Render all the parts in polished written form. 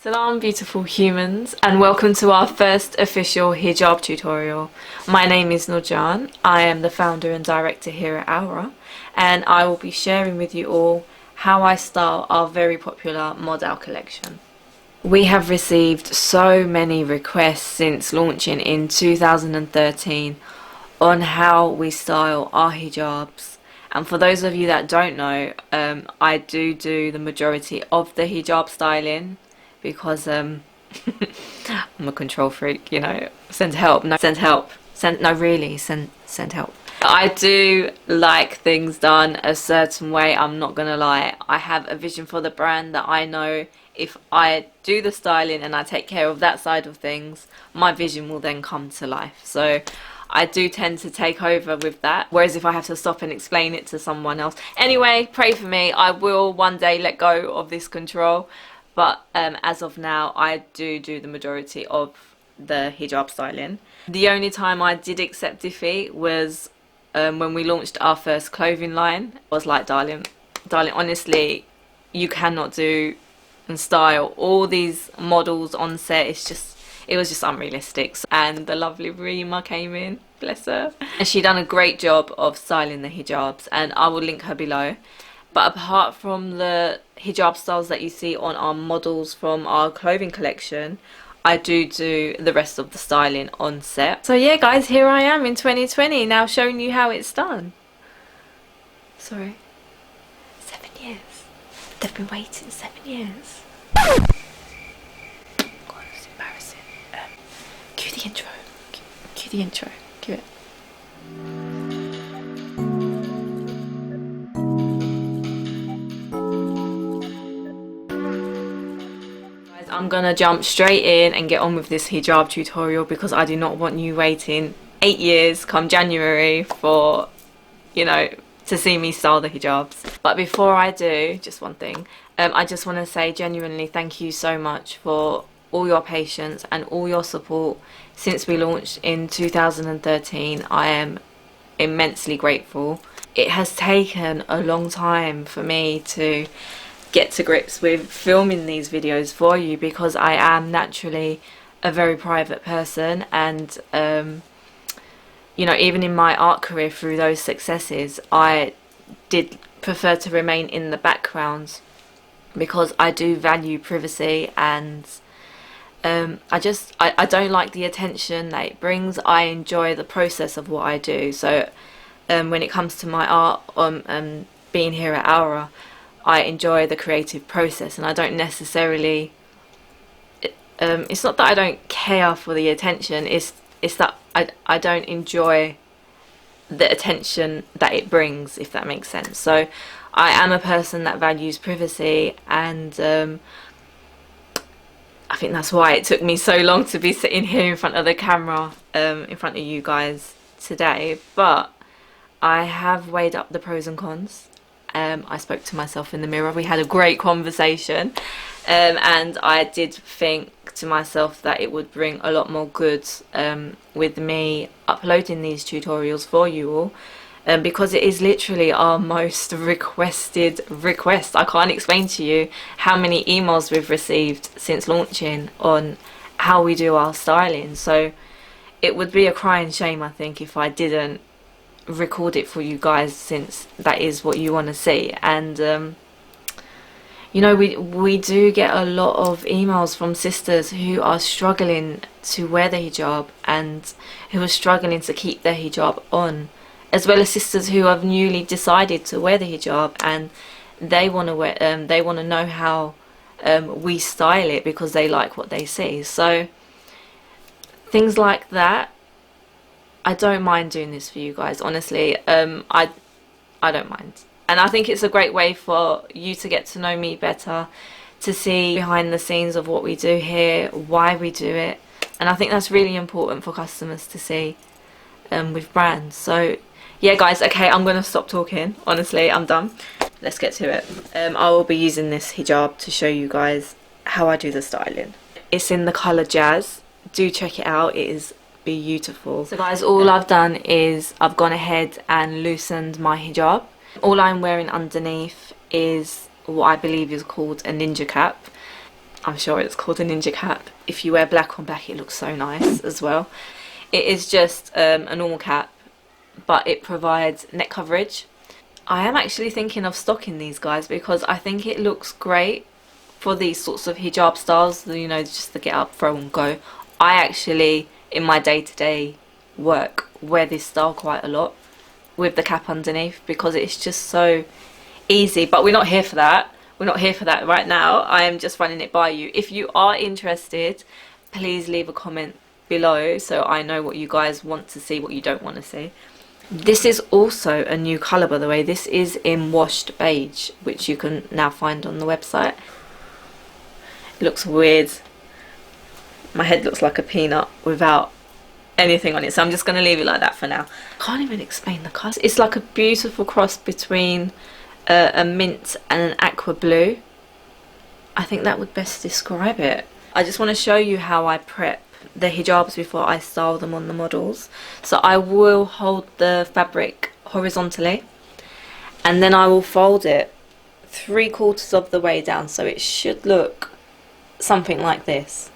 Salam beautiful humans, and welcome to our first official hijab tutorial. My name is Nurjan. I am the founder and director here at Aura, and I will be sharing with you all how I style our very popular model collection. We have received so many requests since launching in 2013 on how we style our hijabs. And for those of you that don't know, I do the majority of the hijab styling because I'm a control freak, you know. Send help, no, send help, send help. I do like things done a certain way. I'm not gonna lie, I have a vision for the brand that I know if I do the styling and I take care of that side of things, my vision will then come to life. So I do tend to take over with that, whereas if I have to stop and explain it to someone else. Anyway, pray for me, I will one day let go of this control. But as of now, I do the majority of the hijab styling. The only time I did accept defeat was when we launched our first clothing line. I was like, darling, honestly, you cannot do and style all these models on set. It was just unrealistic. And the lovely Rima came in, bless her, and she done a great job of styling the hijabs, and I will link her below. But apart from the hijab styles that you see on our models from our clothing collection, I do the rest of the styling on set. So yeah guys, here I am in 2020 now showing you how it's done. Sorry. 7 years. They've been waiting 7 years. God, it's embarrassing. Cue the intro. Cue the intro. Cue it. I'm gonna jump straight in and get on with this hijab tutorial because I do not want you waiting 8 years come January for, you know, to see me style the hijabs. But before I do, just one thing, I just want to say genuinely thank you so much for all your patience and all your support since we launched in 2013. I am immensely grateful. It has taken a long time for me to get to grips with filming these videos for you because I am naturally a very private person, and you know, even in my art career through those successes, I did prefer to remain in the background because I do value privacy, and I don't like the attention that it brings. I enjoy the process of what I do. So when it comes to my art, being here at Aura, I enjoy the creative process, and I don't necessarily it's not that I don't care for the attention, it's that I don't enjoy the attention that it brings, if that makes sense. So I am a person that values privacy, and I think that's why it took me so long to be sitting here in front of the camera in front of you guys today. But I have weighed up the pros and cons. I spoke to myself in the mirror, we had a great conversation, and I did think to myself that it would bring a lot more good with me uploading these tutorials for you all, because it is literally our most requested request. I can't explain to you how many emails we've received since launching on how we do our styling. So it would be a crying shame, I think, if I didn't record it for you guys, since that is what you want to see. And you know, we do get a lot of emails from sisters who are struggling to wear the hijab and who are struggling to keep their hijab on, as well as sisters who have newly decided to wear the hijab and they want to wear they want to know how we style it because they like what they see. So things like that, I don't mind doing this for you guys, honestly. I don't mind, and I think it's a great way for you to get to know me better, to see behind the scenes of what we do here, why we do it, and I think that's really important for customers to see with brands. So yeah guys, okay, I'm gonna stop talking, honestly, I'm done. Let's get to it. I will be using this hijab to show you guys how I do the styling. It's in the colour Jazz. Do check it out, it is beautiful. So guys, all I've done is I've gone ahead and loosened my hijab. All I'm wearing underneath is what I believe is called a ninja cap. I'm sure it's called a ninja cap. If you wear black on black, it looks so nice as well. It is just a normal cap, but it provides neck coverage. I am actually thinking of stocking these guys because I think it looks great for these sorts of hijab styles, you know, just to get up, throw and go. I actually, in my day-to-day work, wear this style quite a lot with the cap underneath because it's just so easy. But we're not here for that. We're not here for that right now. I am just running it by you. If you are interested, please leave a comment below so I know what you guys want to see, what you don't want to see. This is also a new colour, by the way. This is in washed beige, which you can now find on the website. It looks weird. My head looks like a peanut without anything on it, so I'm just going to leave it like that for now. Can't even explain the colour. It's like a beautiful cross between a mint and an aqua blue. I think that would best describe it. I just want to show you how I prep the hijabs before I style them on the models. So I will hold the fabric horizontally and then I will fold it 3/4 of the way down, so it should look something like this.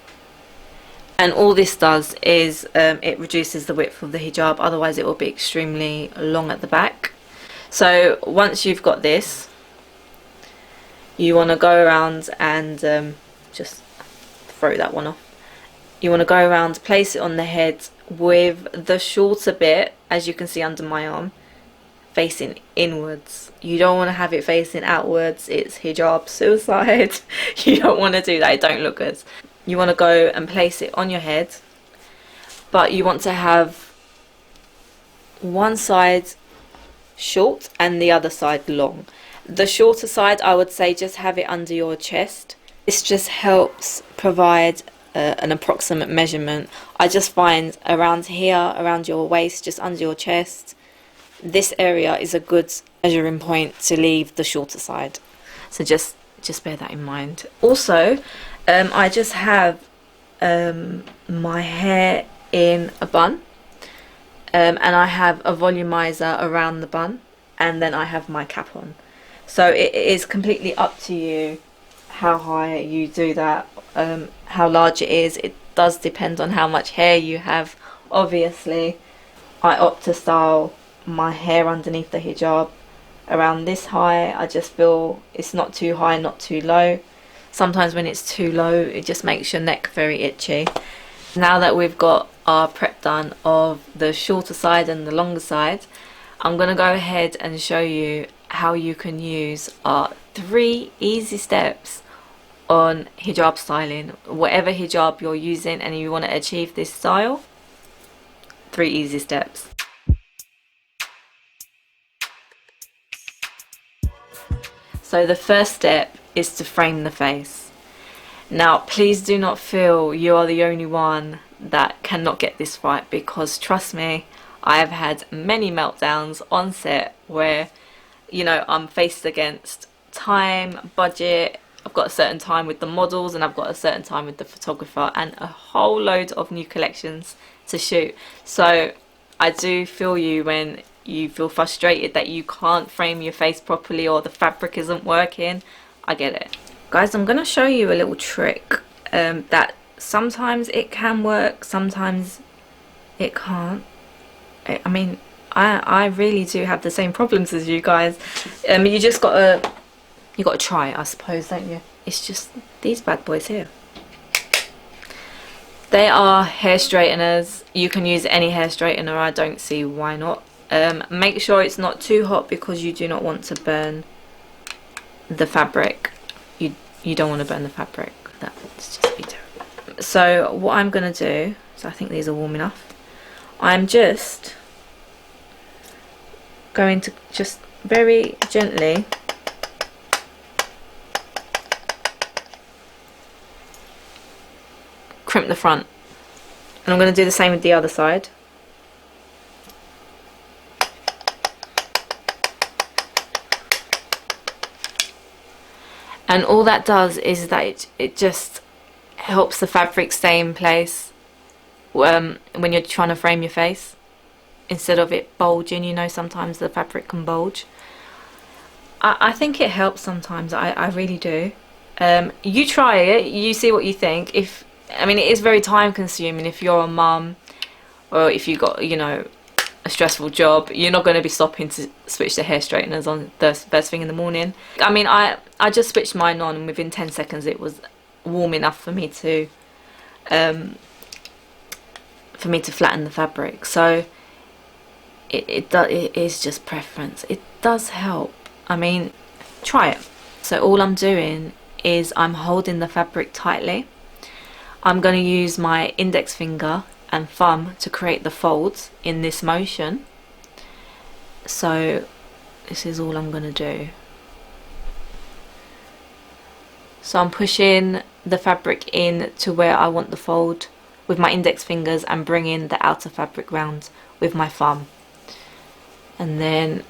And all this does is it reduces the width of the hijab, otherwise it will be extremely long at the back. So once you've got this, you want to go around and just throw that one off. You want to go around, place it on the head with the shorter bit, as you can see under my arm, facing inwards. You don't want to have it facing outwards. It's hijab suicide. You don't want to do that. It don't look good. You want to go and place it on your head, but you want to have one side short and the other side long. The shorter side, I would say, just have it under your chest. This just helps provide an approximate measurement. I just find around here, around your waist, just under your chest, this area is a good measuring point to leave the shorter side. So just bear that in mind. Also, I just have my hair in a bun, and I have a volumizer around the bun, and then I have my cap on. So it is completely up to you how high you do that, how large it is. It does depend on how much hair you have. Obviously, I opt to style my hair underneath the hijab around this high. I just feel it's not too high, not too low. Sometimes when it's too low, it just makes your neck very itchy. Now that we've got our prep done of the shorter side and the longer side, I'm going to go ahead and show you how you can use our 3 easy steps on hijab styling. Whatever hijab you're using and you want to achieve this style, 3 easy steps. So the first step is to frame the face. Now please do not feel you are the only one that cannot get this right, because trust me, I have had many meltdowns on set where, you know, I'm faced against time, budget. I've got a certain time with the models and I've got a certain time with the photographer and a whole load of new collections to shoot. So I do feel you when you feel frustrated that you can't frame your face properly or the fabric isn't working. I get it. Guys, I'm going to show you a little trick that sometimes it can work, sometimes it can't. I mean, I really do have the same problems as you guys. You just gotta try it, I suppose, don't you? It's just these bad boys here. They are hair straighteners. You can use any hair straightener. I don't see why not. Make sure it's not too hot because you do not want to burn the fabric. You don't want to burn the fabric. That would just be terrible. So what I'm gonna do, so I think these are warm enough. I'm just going to just very gently crimp the front, and I'm going to do the same with the other side. And all that does is that it just helps the fabric stay in place when you're trying to frame your face, instead of it bulging. You know, sometimes the fabric can bulge. I think it helps sometimes. I really do. You try it, you see what you think. I mean, it is very time consuming if you're a mum, or if you got, you know, a stressful job. You're not going to be stopping to switch the hair straighteners on the first thing in the morning. I mean, I just switched mine on, and within 10 seconds it was warm enough for me to flatten the fabric. So it is just preference. It does help. I mean, try it. So all I'm doing is I'm holding the fabric tightly. I'm going to use my index finger and thumb to create the folds in this motion. So this is all I'm going to do. So I'm pushing the fabric in to where I want the fold with my index fingers and bringing the outer fabric round with my thumb. And then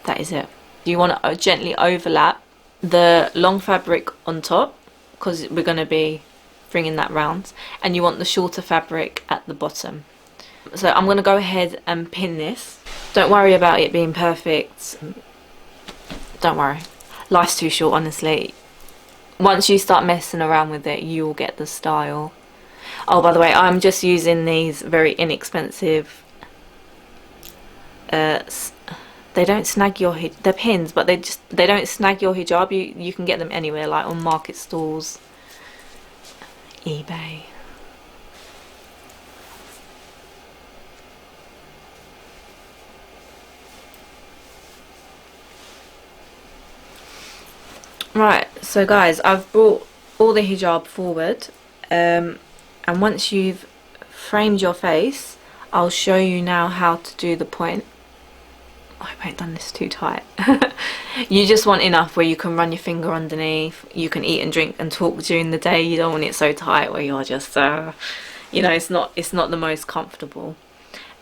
that is it. You want to gently overlap the long fabric on top, because we're going to be bringing that round, and you want the shorter fabric at the bottom. So I'm going to go ahead and pin this. Don't worry about it being perfect. Don't worry. Life's too short, honestly. Once you start messing around with it, you'll get the style. Oh, by the way, I'm just using these very inexpensive they don't snag your they're pins, but they don't snag your hijab. You can get them anywhere, like on market stalls, eBay. Right, so guys, I've brought all the hijab forward, and once you've framed your face, I'll show you now how to do the point. I hope I ain't done this too tight. You just want enough where you can run your finger underneath, you can eat and drink and talk during the day. You don't want it so tight where you're just you know, it's not the most comfortable.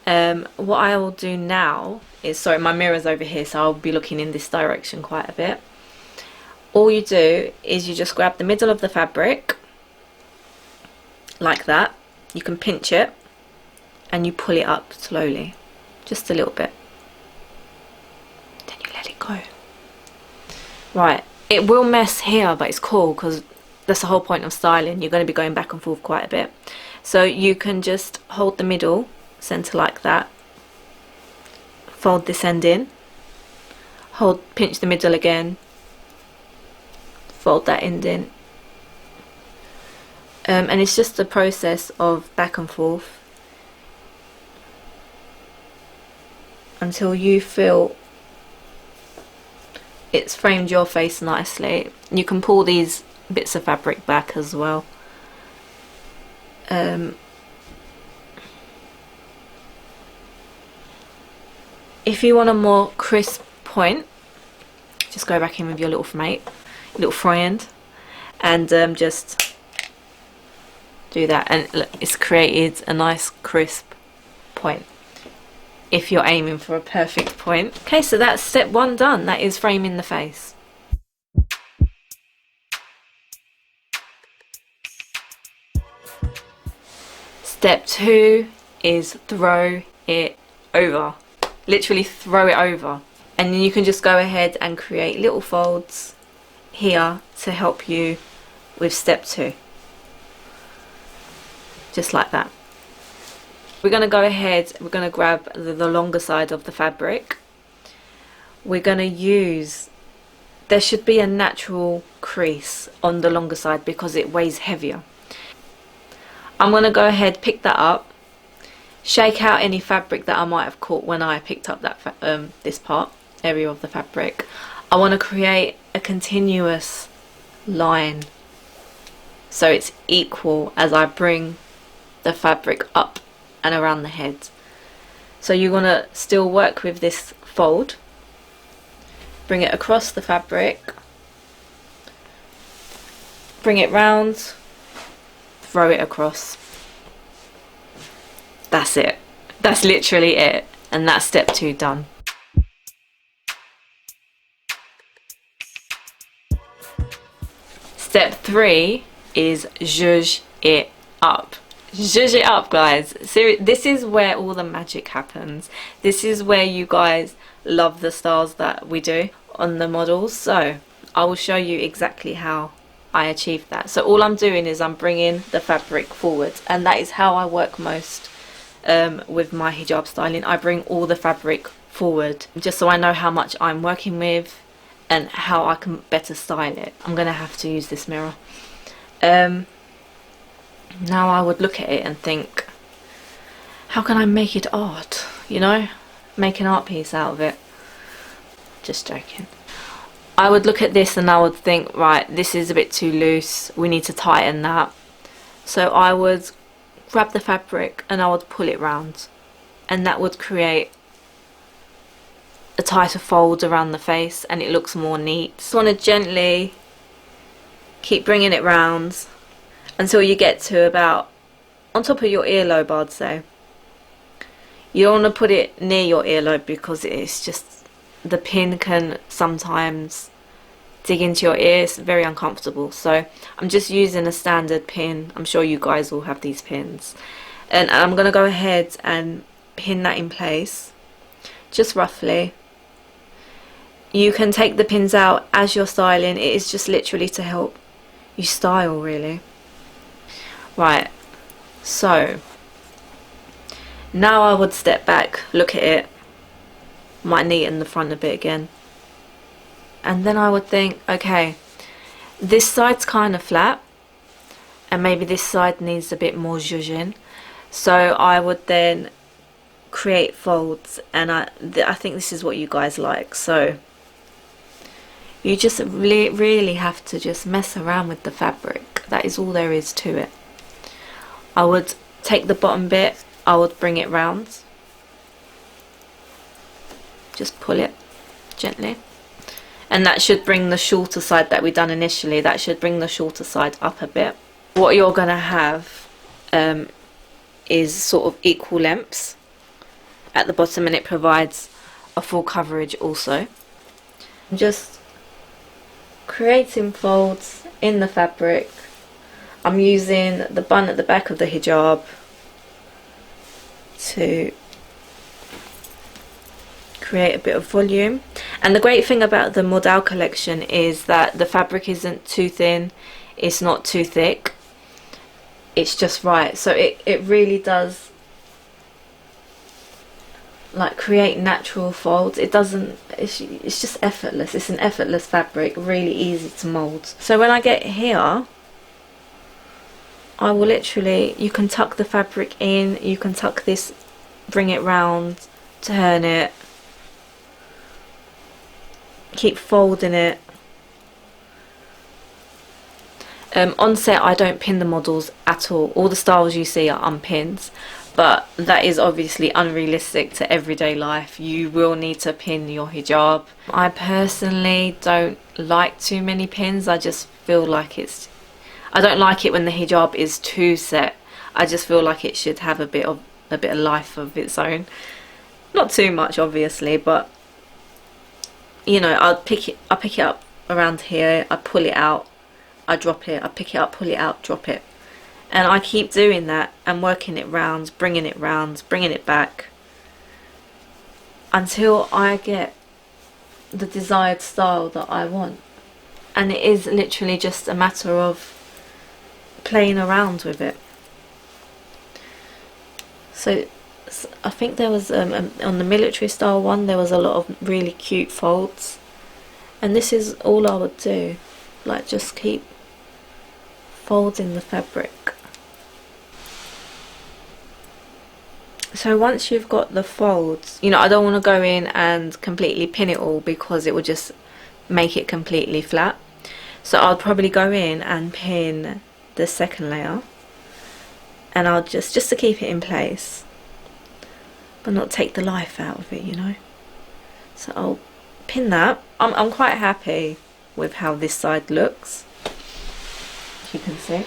What I will do now is, sorry, my mirror's over here, so I'll be looking in this direction quite a bit. All you do is you just grab the middle of the fabric like that. You can pinch it and you pull it up slowly, just a little bit. Then you let it go. Right, it will mess here, but it's cool because that's the whole point of styling. You're going to be going back and forth quite a bit. So you can just hold the middle center like that, fold this end in, pinch the middle again, fold that end in, and it's just a process of back and forth until you feel it's framed your face nicely. You can pull these bits of fabric back as well. If you want a more crisp point, just go back in with your little friend, and just do that, and look, it's created a nice crisp point if you're aiming for a perfect point. Okay, so that's step one done. That is framing the face. Step two is throw it over. Literally throw it over. And then you can just go ahead and create little folds here to help you with step two. Just like that. We're going to go ahead, we're going to grab the longer side of the fabric. We're going to use, there should be a natural crease on the longer side because it weighs heavier. I'm going to go ahead, pick that up, shake out any fabric that I might have caught when I picked up that this area of the fabric. I want to create a continuous line so it's equal as I bring the fabric up and around the head. So you want to still work with this fold, bring it across the fabric, bring it round, throw it across. That's it. That's literally it. And that's step two done. Step three is zhuzh it up. Zhuzh it up, guys. This is where all the magic happens. This is where you guys love the styles that we do on the models. So I will show you exactly how I achieved that. So all I'm doing is I'm bringing the fabric forward, and that is how I work most with my hijab styling. I bring all the fabric forward just so I know how much I'm working with and how I can better style it. I'm gonna have to use this mirror. Now I would look at it and think, how can I make it art? You know, make an art piece out of it. Just joking. I would look at this and I would think, right, this is a bit too loose, we need to tighten that. So I would grab the fabric and I would pull it round, and that would create a tighter fold around the face and it looks more neat. Just want to gently keep bringing it round until you get to about on top of your earlobe, I'd say. You don't want to put it near your earlobe because it's just, the pin can sometimes dig into your ear. It's very uncomfortable. So I'm just using a standard pin. I'm sure you guys all have these pins. And I'm going to go ahead and pin that in place, just roughly. You can take the pins out as you're styling. It is just literally to help you style, really. Right, so now I would step back, look at it, might neaten the front a bit again, and then I would think, okay, this side's kind of flat and maybe this side needs a bit more zhuzhin. So I would then create folds, and I think this is what you guys like. So you just really have to just mess around with the fabric. That is all there is to it. I would take the bottom bit, I would bring it round, just pull it gently, and that should bring the shorter side that we done initially, that should bring the shorter side up a bit. What you're gonna have is sort of equal lengths at the bottom, and it provides a full coverage also. Just creating folds in the fabric. I'm using the bun at the back of the hijab to create a bit of volume. And the great thing about the modal collection is that the fabric isn't too thin, it's not too thick, it's just right. So it really does like create natural folds. It doesn't, it's just effortless. It's an effortless fabric, really easy to mold. So when I get here, I will literally, you can tuck the fabric in, you can tuck this, bring it round, turn it, keep folding it. On set I don't pin the models at all the styles you see are unpinned, but that is obviously unrealistic to everyday life. You will need to pin your hijab. I personally don't like too many pins. I just feel like I don't like it when the hijab is too set. I just feel like it should have a bit of life of its own. Not too much obviously, but you know, I pick it up around here, I pull it out, I drop it, I pick it up, pull it out, drop it. And I keep doing that and working it round, bringing it back until I get the desired style that I want. And it is literally just a matter of playing around with it. So I think there was on the military style one, there was a lot of really cute folds, and this is all I would do, like just keep folding the fabric. So once you've got the folds, you know, I don't want to go in and completely pin it all because it would just make it completely flat. So I'll probably go in and pin the second layer, and I'll just to keep it in place but not take the life out of it, you know. So I'll pin that. I'm quite happy with how this side looks, as you can see.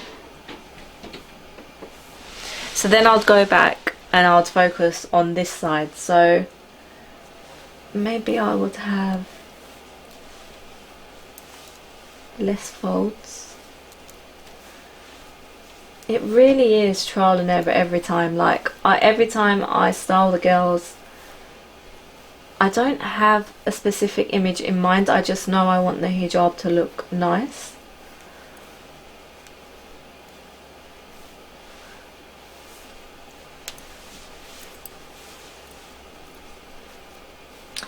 So then I'll go back and I'll focus on this side. So maybe I would have less folds. It really is trial and error every time. Like every time I style the girls, I don't have a specific image in mind, I just know I want the hijab to look nice.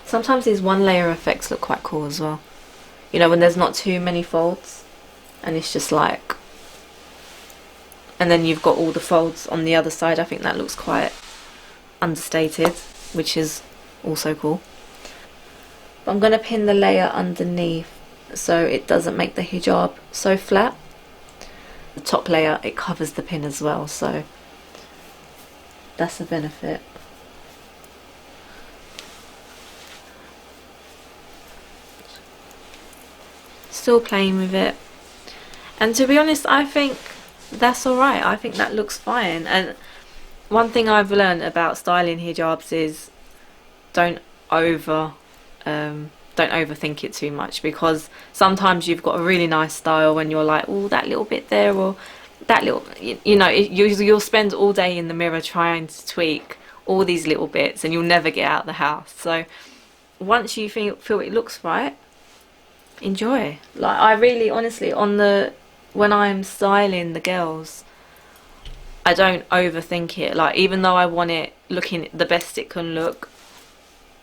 Sometimes these one layer effects look quite cool as well. You know, when there's not too many folds and it's just like, and then you've got all the folds on the other side. I think that looks quite understated, which is also cool. But I'm going to pin the layer underneath so it doesn't make the hijab so flat. The top layer, it covers the pin as well, so that's a benefit. Still playing with it, and to be honest, I think that's alright. I think that looks fine. And one thing I've learned about styling hijabs is don't overthink it too much, because sometimes you've got a really nice style and you're like, oh, that little bit there, or that little, you know, you'll spend all day in the mirror trying to tweak all these little bits and you'll never get out of the house. So once you feel it looks right, enjoy. Like, I really honestly, when I'm styling the girls, I don't overthink it. Like, even though I want it looking the best it can look,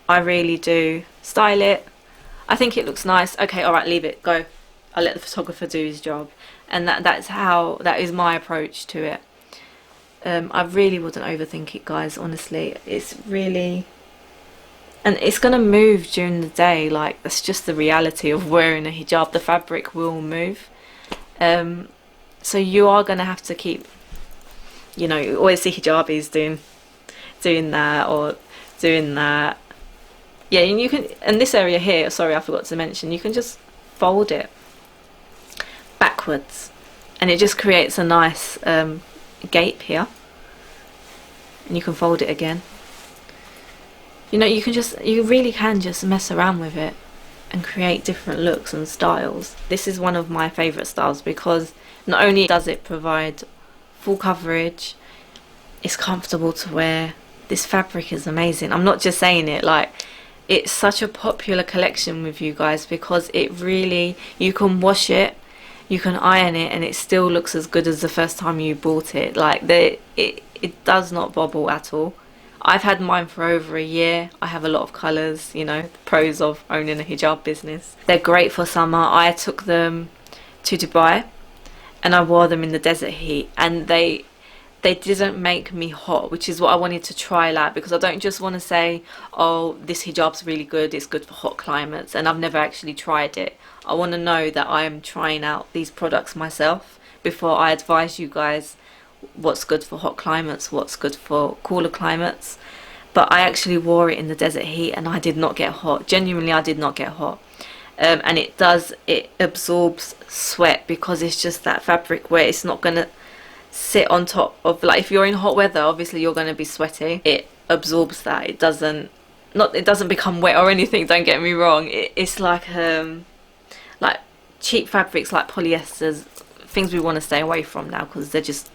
I really do style it. I think it looks nice. Okay, alright, leave it, go. I'll let the photographer do his job. And that is my approach to it. I really wouldn't overthink it, guys, honestly. It's really, and it's going to move during the day. Like, that's just the reality of wearing a hijab. The fabric will move. So you are going to have to keep, you know, you always see hijabis doing that or doing that. Yeah, and you can, and this area here, sorry, I forgot to mention, you can just fold it backwards and it just creates a nice gape here. And you can fold it again. You know, you really can just mess around with it and create different looks and styles. This is one of my favourite styles because not only does it provide full coverage, it's comfortable to wear. This fabric is amazing. I'm not just saying it, like, it's such a popular collection with you guys because it really, you can wash it, you can iron it, and it still looks as good as the first time you bought it. Like, it does not bobble at all. I've had mine for over a year. I have a lot of colours, you know, the pros of owning a hijab business. They're great for summer. I took them to Dubai and I wore them in the desert heat, and they didn't make me hot, which is what I wanted to trial out, because I don't just want to say, oh, this hijab's really good, it's good for hot climates, and I've never actually tried it. I want to know that I'm trying out these products myself before I advise you guys what's good for hot climates, what's good for cooler climates. But I actually wore it in the desert heat and I did not get hot. Genuinely, I did not get hot. And it absorbs sweat because it's just that fabric where it's not going to sit on top of, like, if you're in hot weather, obviously you're going to be sweaty. It absorbs that. It doesn't become wet or anything, don't get me wrong. It's like cheap fabrics like polyesters, things we want to stay away from now because they're just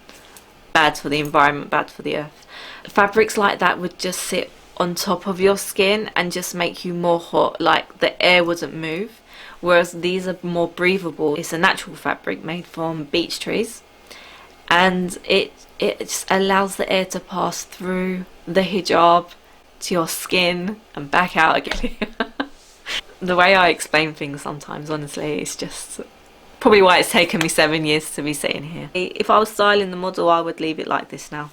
bad for the environment, bad for the earth. Fabrics like that would just sit on top of your skin and just make you more hot, like the air wouldn't move. Whereas these are more breathable. It's a natural fabric made from beech trees, and it just allows the air to pass through the hijab to your skin and back out again. The way I explain things sometimes, honestly, it's just probably why it's taken me 7 years to be sitting here. If I was styling the model, I would leave it like this now.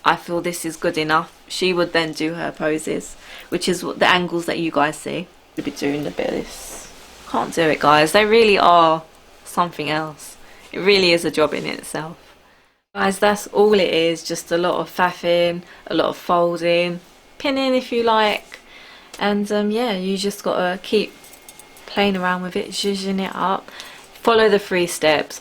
I feel this is good enough. She would then do her poses, which is what the angles that you guys see. We'll be doing a bit of this. Can't do it, guys. They really are something else. It really is a job in itself. Guys, that's all it is. Just a lot of faffing, a lot of folding, pinning if you like. And yeah, you just gotta keep playing around with it, zhuzhing it up. Follow the 3 steps.